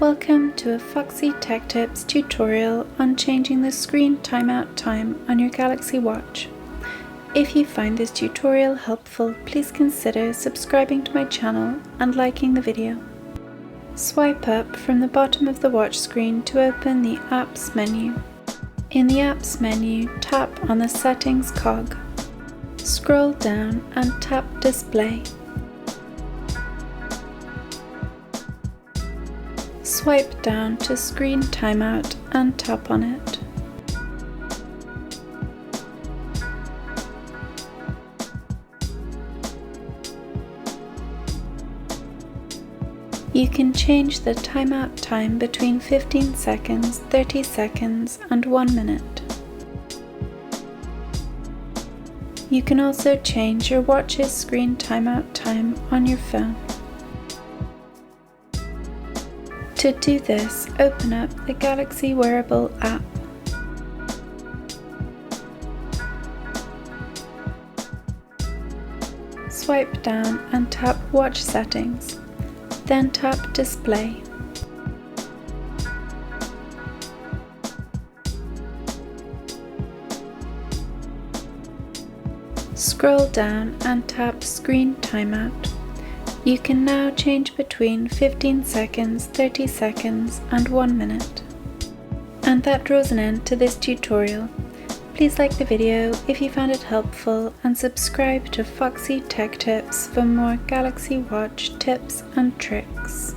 Welcome to a Foxy Tech Tips tutorial on changing the screen timeout time on your Galaxy Watch. If you find this tutorial helpful, please consider subscribing to my channel and liking the video. Swipe up from the bottom of the watch screen to open the Apps menu. In the Apps menu, tap on the Settings cog. Scroll down and tap Display. Swipe down to Screen Timeout and tap on it. You can change the timeout time between 15 seconds, 30 seconds, and 1 minute. You can also change your watch's screen timeout time on your phone. To do this, open up the Galaxy Wearable app. Swipe down and tap Watch Settings, then tap Display. Scroll down and tap Screen Timeout. You can now change between 15 seconds, 30 seconds, and 1 minute. And that draws an end to this tutorial. Please like the video if you found it helpful and subscribe to Foxy Tech Tips for more Galaxy Watch tips and tricks.